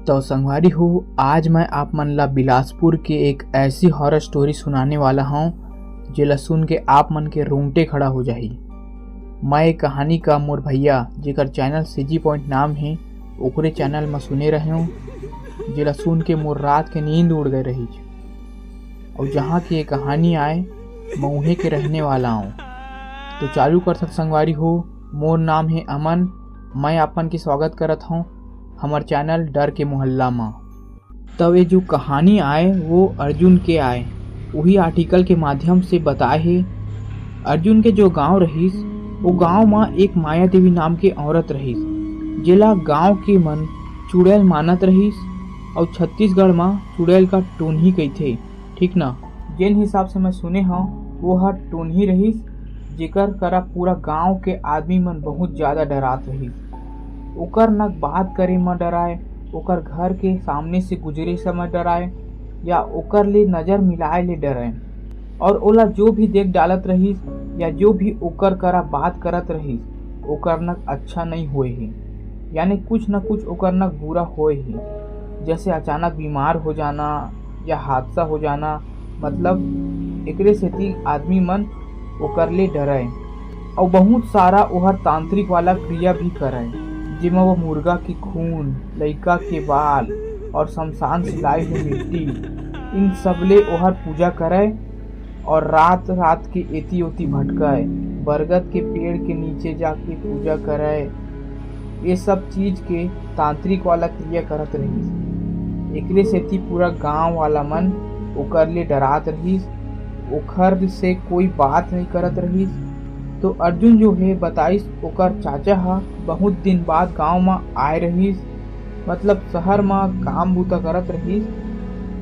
तो संगवारी हो, आज मैं आप मन ला बिलासपुर के एक ऐसी हॉरर स्टोरी सुनाने वाला हूँ जेला सुन के आप मन के रोंगटे खड़ा हो जाही। मैं एक कहानी का मोर भैया जेकर चैनल सीजी पॉइंट नाम है ओकरे चैनल में सुने रहे हूँ, जेला सुन के मोर रात के नींद उड़ गए रही। और जहाँ की ये कहानी आए मैं उहे के रहने वाला हूँ। तो चालू कर सक संगवारी हो। मोर नाम है अमन। मैं आपन के स्वागत करत हूँ हमार चैनल डर के मोहल्ला में। तब ये जो कहानी आए वो अर्जुन के आए, वही आर्टिकल के माध्यम से बताए है। अर्जुन के जो गांव रहीस वो गांव में एक माया देवी नाम के औरत रहीस, जेला गांव के मन चुड़ैल मानत रहीस। और छत्तीसगढ़ में चुड़ैल का टोनही कहथे, ठीक ना। जिन हिसाब से मैं सुने हूँ वो हर टोनही रहीस, जेकर करा पूरा गांव के आदमी मन बहुत ज़्यादा डरात रहीस। ओकर न बात करे में डराए, ओकर घर के सामने से गुजरे समय डराए, या ओकर ले नज़र मिलाए ले डराए। और ओला जो भी देख डालत रहीस या जो भी ओकर करा बात करत रहीस ओकर न अच्छा नहीं होए है, यानी कुछ न कुछ ओकर न बुरा होए है। जैसे अचानक बीमार हो जाना या हादसा हो जाना, मतलब एकरे सेती आदमी मन ओकर ले डराए। और बहुत सारा ओहर तांत्रिक वाला क्रिया भी कराए, जिसमें वो मुर्गा की खून, लड़का के बाल और शमशान सिलाई हुई मिट्टी, इन सबले ओहर पूजा कराए। और रात रात के एती ओती भटकाए, बरगद के पेड़ के नीचे जाके पूजा कराए। ये सब चीज के तांत्रिक वाला क्रिया करत रहीस। एकरे सेती पूरा गांव वाला मन ओकर ले डरात रहीस, ओकर से कोई बात नहीं करत रहीस। तो अर्जुन जो है बताइस ओकर चाचा हा बहुत दिन बाद गांव में आए रहीस, मतलब शहर में काम बूता करत रहीस,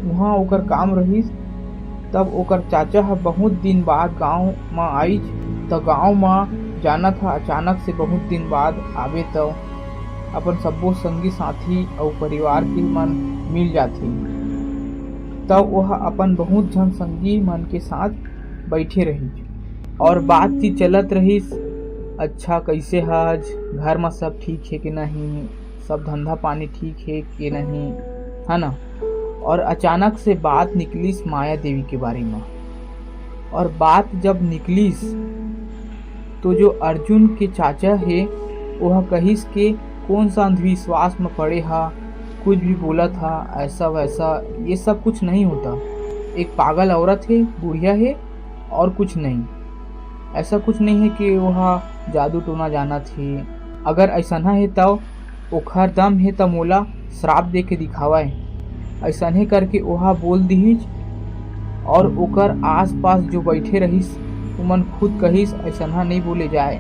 वहाँ ओकर काम रहीस। तब ओकर चाचा हा बहुत दिन बाद गांव में आईच, तो गांव में जाना था अचानक से बहुत दिन बाद आवे, तो अपन सब्बो संगी साथी और परिवार के मन मिल जाथे। तब वह अपन बहुत जन संगी मन के साथ बैठे रही और बातचीत चलत रहीस। अच्छा कैसे आज घर में सब ठीक है कि नहीं, सब धंधा पानी ठीक है कि नहीं, है ना। और अचानक से बात निकलीस माया देवी के बारे में। और बात जब निकलीस तो जो अर्जुन के चाचा है वह कहिस के कौन सा अंधविश्वास में पड़े हा, कुछ भी बोला था ऐसा वैसा, ये सब कुछ नहीं होता। एक पागल औरत है, बुढ़िया है और कुछ नहीं। ऐसा कुछ नहीं है कि वह जादू टोना जाना थी। अगर ऐसा ना है तो ओखर दम है तो मोला श्राप दे के दिखावाए, ऐसा नहीं करके वह बोल दीज। और ओकर आस पास जो बैठे रहीस उमन खुद कहिस ऐसा नहीं बोले जाए।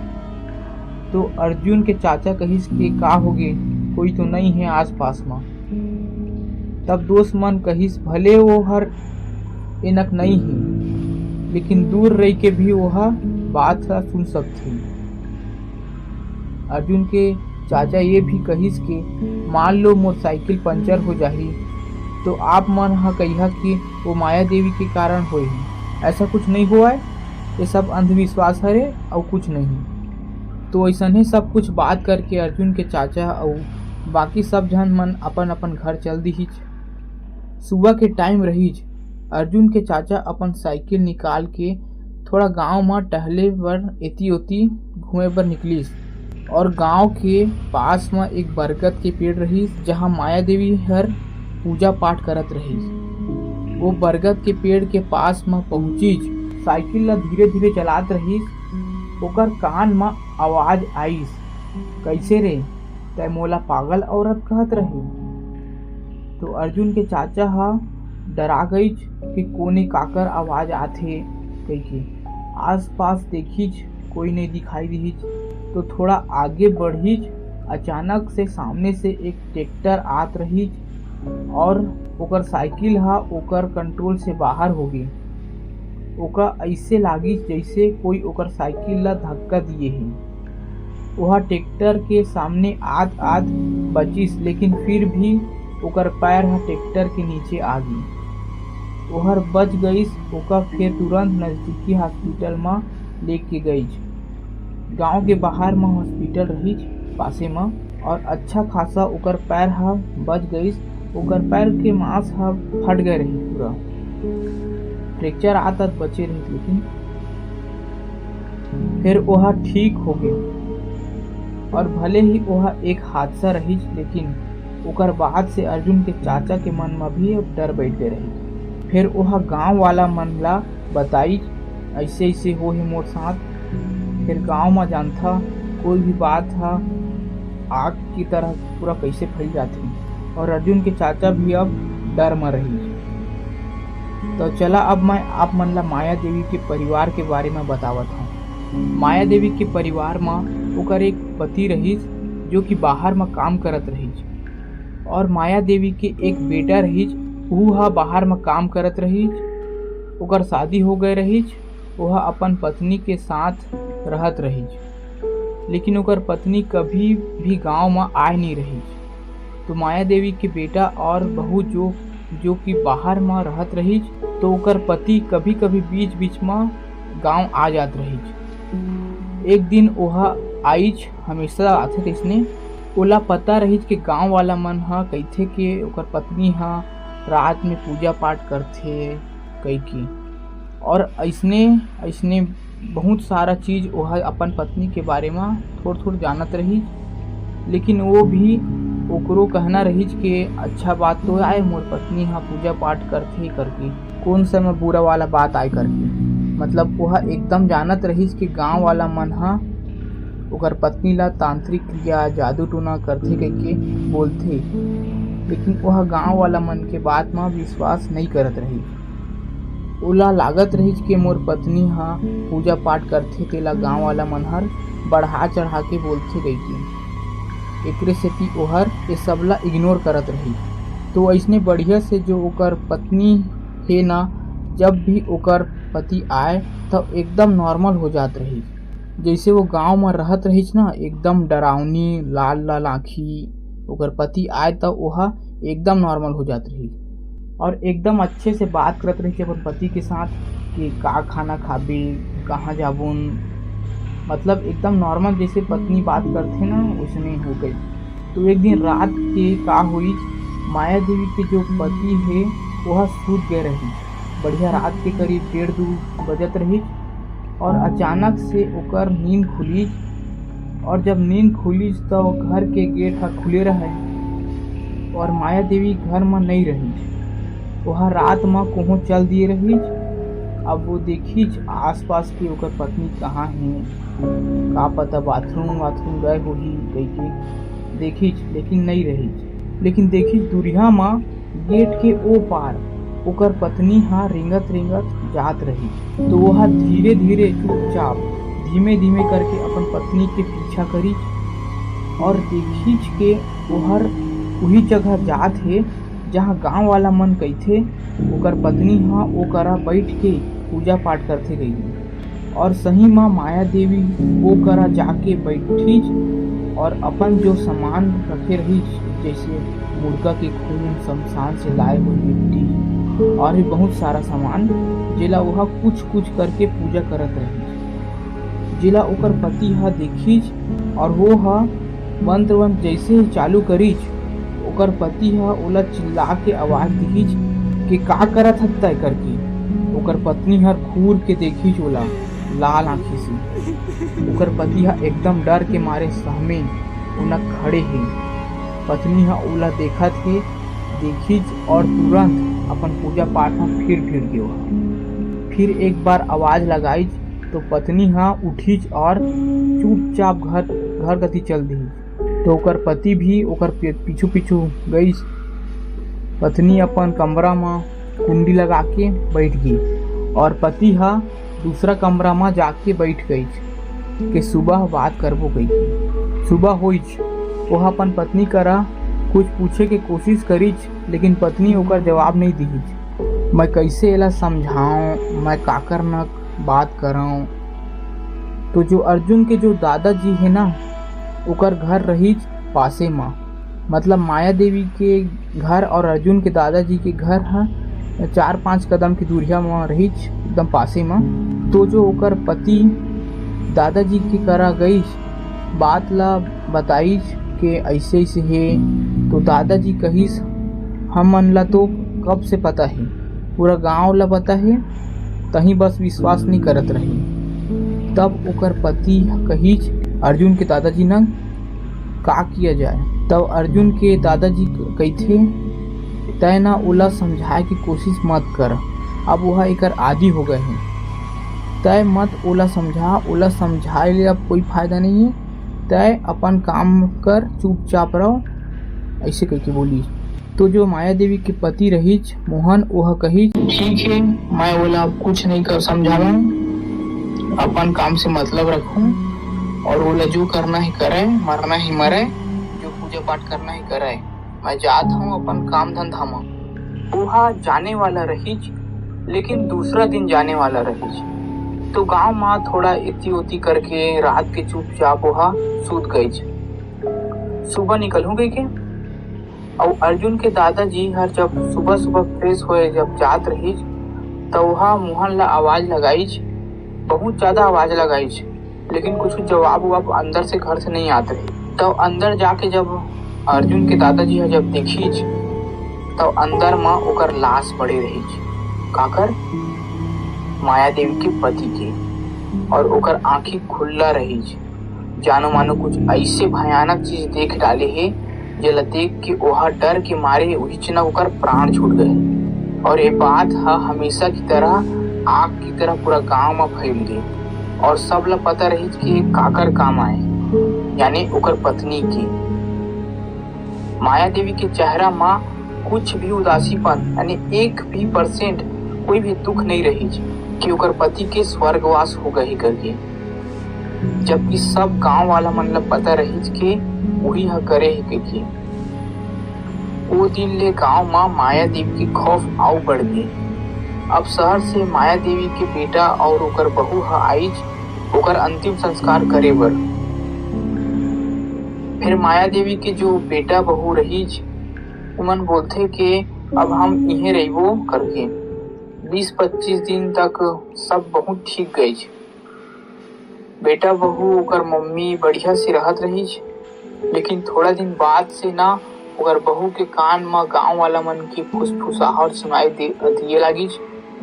तो अर्जुन के चाचा कहिस कि का होगे, कोई तो नहीं है आस पास में। तब दोस्त मन कहिस भले वो हर इनक नहीं है, लेकिन दूर रह के भी वह बात सुन सकती। अर्जुन के चाचा ये भी कहिस कि मान लो मोटरसाइकिल पंचर हो जाही तो आप मन हा कहिया कि वो माया देवी के कारण होई। ऐसा कुछ नहीं हुआ है, ये सब अंधविश्वास है और कुछ नहीं। तो ऐसा ही सब कुछ बात करके अर्जुन के चाचा और बाकी सब जन मन अपन अपन घर चल दीज। सुबह के टाइम रहीज, अर्जुन के चाचा अपन साइकिल निकाल के थोड़ा गांव में टहले बर एती ओती घूमे बर निकलीस। और गांव के पास में एक बरगद के पेड़ रहीस, जहां माया देवी हर पूजा पाठ करत रहीस। वो बरगद के पेड़ के पास में पहुंचीज, साइकिल ला धीरे धीरे चलात रहीस। ओकर कान में आवाज आईस, कैसे रे, तै मोला पागल औरत कहत रही। तो अर्जुन के चाचा हा डरा गईच कि कोने काकर आवाज आथे कहिके। आस पास देखीज कोई नहीं दिखाई दीज, तो थोड़ा आगे बढ़ीज। अचानक से सामने से एक ट्रैक्टर आत रहीज और ओकर साइकिल हा ओकर कंट्रोल से बाहर हो गई। ओका ऐसे लागिस जैसे कोई ओकर साइकिल ला धक्का दिए है। वह ट्रैक्टर के सामने आत बचिस, लेकिन फिर भी ओकर पैर हा ट्रैक्टर के नीचे आ गई। ओहर बच गईस। ओका फिर तुरंत नजदीकी हॉस्पिटल में लेके गईज। गांव के बाहर में हॉस्पिटल रहीज पासे में, और अच्छा खासा ओकर पैर हा बच गईस। ओकर पैर के मांस ह फट गए रही, पूरा फ्रैक्चर आदत बचे रही, लेकिन फिर वह ठीक हो गई। और भले ही वह एक हादसा रही, लेकिन ओकर बाद से अर्जुन के चाचा के मन में भी डर बैठ गए रही। फिर वह गांव वाला मन ला बताई ऐसे ऐसे हो ही मोर साथ। फिर गांव में जानता कोई भी बात है आग की तरह पूरा कैसे फैल जाती, और अर्जुन के चाचा भी अब डर में रही। तो चला अब मैं आप मन ला माया देवी के परिवार के बारे में बतावत हूँ। माया देवी के परिवार में ओकर एक पति रही जो कि बाहर में काम करत रही, और माया देवी के एक बेटा रही, वह बाहर में काम करत रही। ओकर शादी हो गए रही, वह अपन पत्नी के साथ रहत रही, लेकिन ओकर पत्नी कभी भी गांव में आए नहीं रही। तो माया देवी के बेटा और बहू जो कि बाहर में रहत रही, तो ओकर पति कभी कभी बीच बीच में गांव आ जात रही। एक दिन वह आइज हमेशा आते इसने ओला पता रही कि गांव वाला मन हा कहथे कि ओकर पत्नी हा रात में पूजा पाठ करथे कई की, और ऐसने बहुत सारा चीज वह अपन पत्नी के बारे में थोड़ जानत रही। लेकिन वो भी ओकरो कहना रही कि अच्छा बात तो आए मोर पत्नी हा पूजा पाठ करथे करके, कौन सा में बुरा वाला बात आए करके। मतलब वह एकदम जानत रही कि गांव वाला मन हा ओकर पत्नी ला तांत्रिक क्रिया जादू टोना करथे करके बोलथे, लेकिन वह गांव वाला मन के बात में विश्वास नहीं करत रही। ओला लागत रही कि मोर पत्नी हा पूजा पाठ करथे, तेला गांव वाला मन हर बढ़ा चढ़ा के बोलथे गई। एकरे सेती ओहर ये सबला इग्नोर करत रही। तो ऐसने बढ़िया से जो ओकर पत्नी है ना, जब भी ओकर पति आए तो एकदम नॉर्मल हो जात रही। जैसे वो गांव में रहत रही ना, एकदम डरावनी लाल लाल आँखी, ओकर पति आए तो वह एकदम नॉर्मल हो जात रही, और एकदम अच्छे से बात करत रही अपन पति के साथ कि का खाना खाबे, कहाँ जाबुन, मतलब एकदम नॉर्मल जैसे पत्नी बात करते ना उसने हो गई। तो एक दिन रात के का हुई, माया देवी के जो पति है वह सूत गए रही, बढ़िया रात के करीब 1:30 बजत रही, और अचानक से ओकर नींद खुली। और जब नींद खुली तो घर के गेट खुले रहे, और माया देवी घर में नहीं रही, वह रात में कहूँ चल दिए रही। अब वो देखी आसपास की ओकर पत्नी कहाँ है, का पता बाथरूम गए होगी कहीं के देखी, लेकिन नहीं रही। लेकिन देखी दूरिया में गेट के ओ पार ओकर पत्नी हाँ रिंगत जात रही। तो वह धीरे धीरे चुपचाप धीमे धीमे करके अपन पत्नी के पीछा करी, और देखी के ओहर वही जगह जात है जहाँ गांव वाला मन कहथे ओकर पत्नी हाँ ओकरा बैठ के पूजा पाठ करते गई। और सही में माया देवी वो करा जाके बैठी, और अपन जो सामान रखे रही जैसे मुर्गा के खून, शमशान से लाए हुई मिट्टी और भी बहुत सारा सामान, जिला वह कुछ करके पूजा करत रही। जिला ओकर पति हा देखी, और वो हा मंत्र जैसे ही चालू करी, ओकर पति हा ओला चिल्ला के आवाज दी कि का करत हत्ता करके। ओकर पत्नी हर घूर के देखी ओला लाल आँखी से। ओकर पति हा एकदम डर के मारे सहमे उना खड़े है। पत्नी हा ओला देखत है देखी, और तुरंत अपन पूजा पाठ में फिर गया। फिर एक बार आवाज लगाई तो पत्नी हाँ उठी और चुपचाप घर गति चल दी। तो ओकर पति भी ओकर पीछू गई। पत्नी अपन कमरा में कुंडी लगा के बैठ गई, और पति हाँ दूसरा कमरा में जाके बैठ गई कि सुबह बात करबो गई। सुबह हुई वह अपन पत्नी करा कुछ पूछे के कोशिश करी, लेकिन पत्नी ओकर जवाब नहीं दी। मैं कैसे एला समझाऊं, मैं का करना बात कराऊं। तो जो अर्जुन के जो दादाजी है ना, ओकर घर रही पासे में, मतलब माया देवी के घर और अर्जुन के दादाजी के घर है 4-5 कदम की दूरिया में रही, एकदम पासे में। तो जो ओकर पति दादाजी के करा गई बात ला बताई कि ऐसे है। तो दादाजी कहिस हम मन ला तो कब से पता है, पूरा गांव ला पता है, तही बस विश्वास नहीं करत रही। तब ओकर पति कहिच अर्जुन के दादाजी न का किया जाए। तब अर्जुन के दादाजी कहथे तय ना ओला समझाए की कोशिश मत कर, अब वह एकर आदि हो गए हैं, तय मत ओला समझाए ले अब कोई फायदा नहीं है, तय अपन काम कर, चुपचाप रहो, ऐसे कह के बोली। तो जो माया देवी के पति रहीच मोहन वह कही ठीक है, मैं ओला कुछ नहीं कर समझावा, अपन काम से मतलब रखूं और ओला जो करना ही करे, मरना ही मरे, जो पूजा पाठ करना ही करे, मैं जात हूँ अपन काम धंधा में। वह जाने वाला रहीच, लेकिन दूसरा दिन जाने वाला रहीच। तो गांव में थोड़ा इति उति करके रात के चुपचाप वह सूत गई। सुबह निकलू गई के और अर्जुन के दादाजी हर जब सुबह सुबह फ्रेश होए जब जात रही तो वह मोहन ला आवाज लगाई, बहुत ज्यादा आवाज लगाई, लेकिन कुछ जवाब अंदर से घर से नहीं आते रही। तो अंदर जाके जब अर्जुन के दादाजी जब देखी तो अंदर में ओकर लाश पड़े रही, काकर माया देवी के पति के, और ओकर आंखी खुला रही, जानो मानो कुछ ऐसे भयानक चीज देख डाले है जेला देख के ओहा डर के मारे उहिचना ओकर प्राण छूट गए। और ये बात हमेशा की तरह आग की तरह पूरा गांव में फैल गई और सब ला पता रही कि काकर काम आए, यानी ओकर पत्नी की। माया देवी के चेहरा में कुछ भी उदासीपन यानी 1% कोई भी दुख नहीं रही कि ओकर पति के स्वर्गवास हो गए करके, जबकि सब गांव वाला मन ला पता रही कि वही करे है कि वो दिन ले गांव में माया देवी की खौफ आउ बढ़ गई। अब शहर से माया देवी के बेटा और ओकर बहू आईज ओकर अंतिम संस्कार करे बर। फिर माया देवी के जो बेटा बहू रहीज उमन बोलते कि अब हम इहे रहिबो करके। 20-25 दिन तक सब बहुत ठीक गई। बेटा बहू ओकर मम्मी बढ़िया से रहत रही, लेकिन थोड़ा दिन बाद से ना ओकर बहू के कान में गांव वाला मन की फुसफुसाहट सुनाई दिए लगी।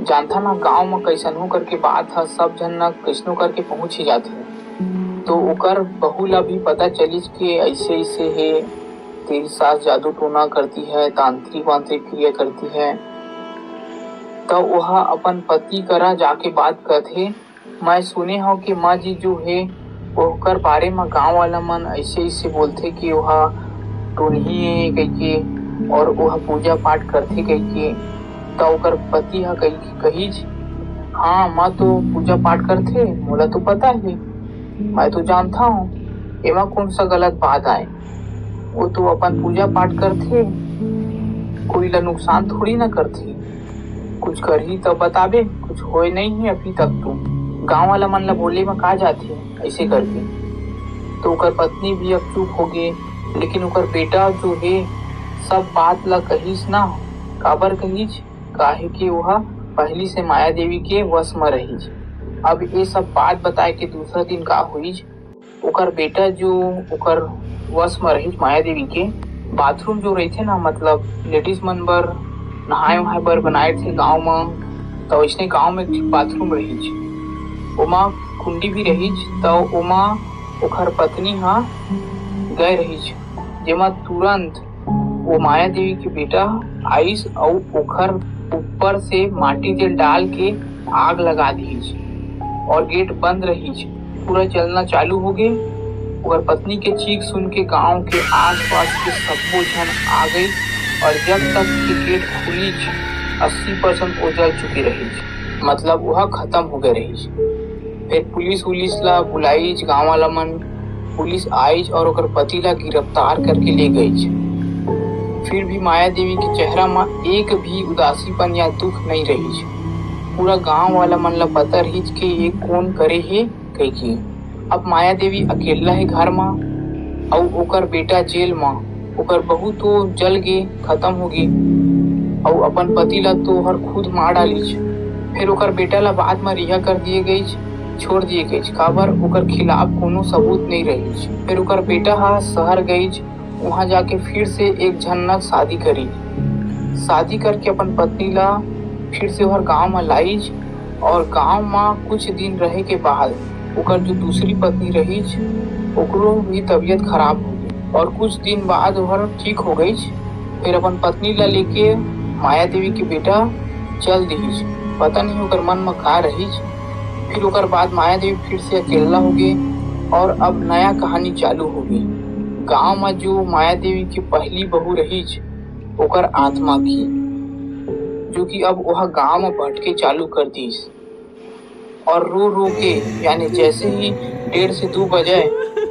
जानता ना गांव में कैसन हो करके बात है, सब जन ना कैसनो करके पहुंच ही जाते हैं। तो ओकर बहू ला भी पता चली कि ऐसे ऐसे है, तेरी सास जादू टोना करती है, तांत्रिक वांत्रिक क्रिया करती है। तो वह अपन पति करा जाके बात करते, मैं सुने हो कि माँ जी जो है ओकर बारे में गांव वाला मन ऐसे ऐसे बोलते कि वह टोनही है कहिके और वह पूजा पाठ करते कहिके। तो ओकर पति हा कही हाँ माँ तो पूजा पाठ करते, मोला तो पता है, मैं तो जानता हूँ, एमा कौन सा गलत बात आए, वो तो अपन पूजा पाठ करते, कोई ला नुकसान थोड़ी ना करते, कुछ कर ही तो बताबे, कुछ होए नहीं है अभी तक। तो गांव वाला मन ला बोले में कहा जाते ऐसे करके। तो ओकर पत्नी भी अब चुप हो गए, लेकिन ओकर बेटा जो है सब बात ला कहीस ना, काबर कहीच, काहे कि वह पहली से माया देवी के वश में रही। अब ये सब बात बताए कि दूसरा दिन का हुई, ओकर बेटा जो ओकर वश में रही माया देवी के, बाथरूम जो रही थे ना, मतलब लेडीज मन बर नहाए वहाए बर बनाए थे गाँव में। तो इसने गाँव में बाथरूम रही, ओमा कुंडी भी रही। तो ओमा ओकर पत्नी गए रही, जेमा तुरंत वो माया देवी के बेटा आइस और ओकर ऊपर से माटी तेल डाल के आग लगा दी और गेट बंद रही। पूरा चलना चालू हो गए। ओकर पत्नी के चीख सुन के गांव के आसपास के सबो जन आ गई और जब तक के गेट खुली 80% ओझल चुकी रही, मतलब वह खत्म हो गए रही। फिर पुलिस ला बुलाई, गांव वाला मन पुलिस आई और ओकर पति ला गिरफ्तार करके ले गई। फिर भी माया देवी के चेहरा में एक भी उदासीपन या दुख नहीं रही। पूरा गांव वाला मन ला पता रही कि ये कौन करे है कही। अब माया देवी अकेला है घर में और ओकर बेटा जेल में, ओकर बहू तो जल गए, खत्म हो गई और अपन पति ला तो हर खुद मार डाली। फिर ओकर बेटा ला बाद में रिहा कर दिए गई, छोड़ दिए गई, काबर ओकर खिलाफ कोनो सबूत नहीं रही। फिर ओकर बेटा शहर गई, वहां जाके फिर से एक झन्नक शादी करी। शादी करके अपन पत्नी ला फिर से ओहर गांव में लाइज और गांव में कुछ दिन रहे के बाद ओकर जो दूसरी पत्नी रहीज ओकरो भी तबीयत खराब हो गई और कुछ दिन बाद ओहर ठीक हो गई। फिर अपन पत्नी ला लेके माया देवी के बेटा चल दीज। पता नहीं ओकर मन में का रहीज। फिर ओकर बाद माया देवी फिर से अकेला हो गए और अब नया कहानी चालू हो गई। गांव में जो माया देवी की पहली बहू रहीज ओकर आत्मा की, जो कि अब वह गांव में भटके चालू कर दीस और रो रो के, यानी जैसे ही 1:30 से 2 बजे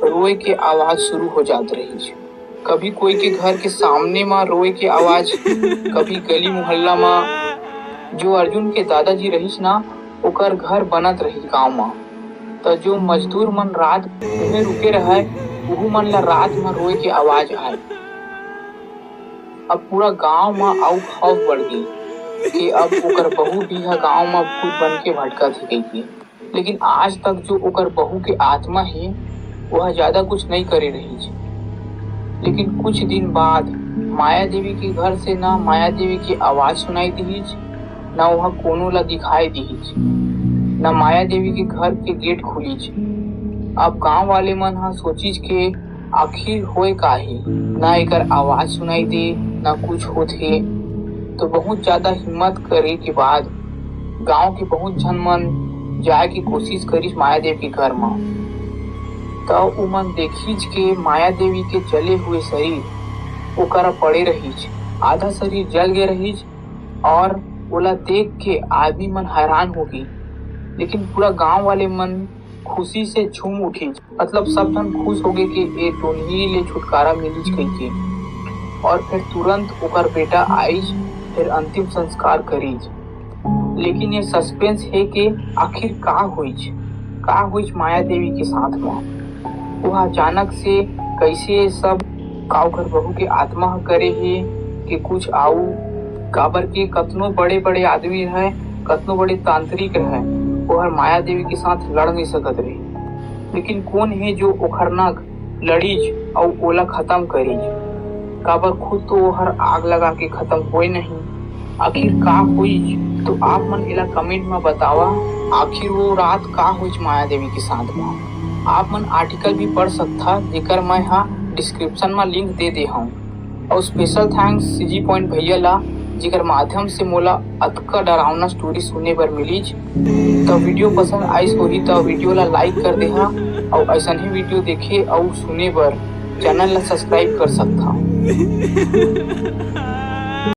रोए के आवाज शुरू हो जात रही। कभी कोई के घर के सामने में रोए के आवाज, कभी गली मोहल्ला में। जो अर्जुन के दादाजी रहीस ना ओकर घर बनत रही गांव में, तो जो मजदूर मन रात में रुके रहे वहू मन ला रात में रोए के आवाज आए। अब पूरा गांव में आउ खौफ बढ़ गई कि अब ओकर बहू भी है गांव में भूत बन के भटका थी गई। लेकिन आज तक जो ओकर बहू के आत्मा है वह ज्यादा कुछ नहीं करे रही। लेकिन कुछ दिन बाद माया देवी के घर से ना माया देवी की आवाज सुनाई दीज, ना वह कोनो ला दिखाई दीज, ना माया देवी के घर के गेट खुलीज। अब गांव वाले मन हा सोचीज के आखिर होए काहे, ना एकर आवाज सुनाई दे ना कुछ होथे। तो बहुत ज्यादा हिम्मत करे के बाद गांव के बहुत जन मन जाए की कोशिश करीज माया देवी के घर में। तो उ मन देखीज के माया देवी के जले हुए शरीर ओकरा पड़े रहीज, आधा शरीर जल गए रहीज और ओला देख के आदमी मन हैरान हो गई। लेकिन पूरा गांव वाले मन खुशी से झूम उठी, मतलब सब जन खुश हो गए कि ए टोनही ले छुटकारा मिलीज कही के। और फिर तुरंत ओकर बेटा आईज, फिर अंतिम संस्कार करीज। लेकिन ये सस्पेंस है कि आखिर का हुईज माया देवी के साथ में। वह अचानक से कैसे सब काउकर बहू के आत्मा करे है कि कुछ आऊ काबर के कतनो बड़े बड़े आदमी है, कतनो बड़े तांत्रिक है, वह माया देवी के साथ लड़ नहीं सकत रहे। लेकिन कौन है जो ओखरनाक लड़ीज और ओला खत्म करीज? काबर खुद तो हर आग लगा के खत्म होए नहीं। आखिर का हुई? तो आप मन इला कमेंट में बतावा आखिर वो रात का हुई माया देवी के साथ में। आप मन आर्टिकल भी पढ़ सकता, जेकर मैं यहाँ डिस्क्रिप्शन में लिंक दे दे हूँ। और स्पेशल थैंक्स सीजी पॉइंट भैया ला, जेकर माध्यम से मोला अतका डरावना स्टोरी सुनने पर मिलीज। तो वीडियो पसंद आइस होही तो वीडियो ला लाइक कर दे हा, और ऐसा ही वीडियो देखे और सुने बर चैनल ला सब्सक्राइब कर सकता।